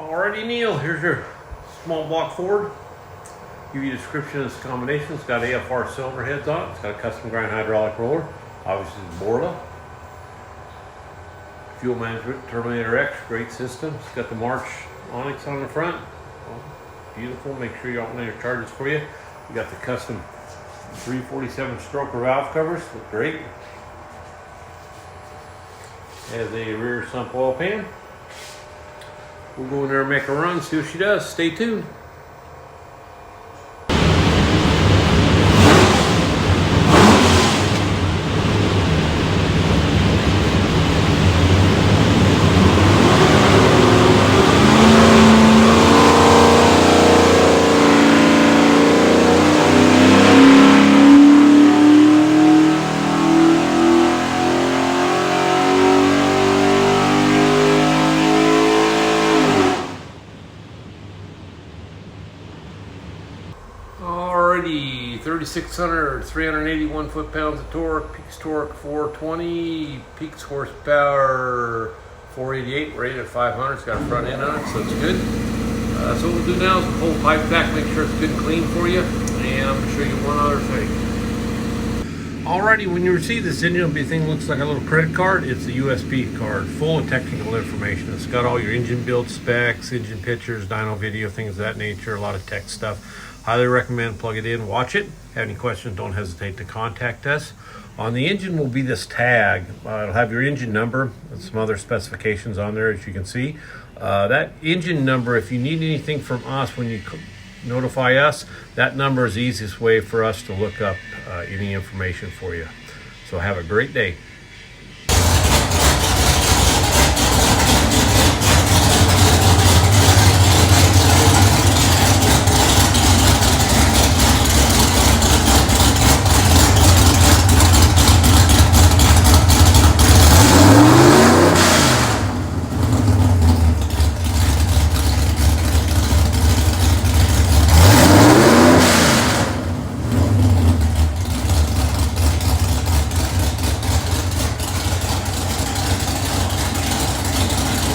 Alrighty, Neal, here's your small block Ford. Give you a description of this combination. It's got AFR cylinder heads on it. It's got a custom grind hydraulic roller. Obviously it's Borla. Fuel management, Terminator X, great system. It's got the March Onyx on the front. Beautiful, make sure your alternator charges for you. You got the custom 347 stroker valve covers, look great. Has a rear sump oil pan. We'll go in there and make a run, see what she does. Stay tuned. Alrighty, 3,600, 381 foot-pounds of torque, peaks torque 420, peaks horsepower 488, rated at 500. It's got a front end on it, so it's good. So what we'll do now is we'll pull the pipe back, make sure it's good and clean for you, and I'm going to show you one other thing. Alrighty, when you receive this engine, the thing looks like a little credit card. It's a USB card full of technical information. It's got all your engine build specs, engine pictures, dyno video, things of that nature, a lot of tech stuff. Highly recommend plug it in, watch it. Have any questions, don't hesitate to contact us. On the engine will be this tag. It'll have your engine number and some other specifications on there, as you can see. That engine number, if you need anything from us when you notify us, that number is the easiest way for us to look up any information for you. So have a great day.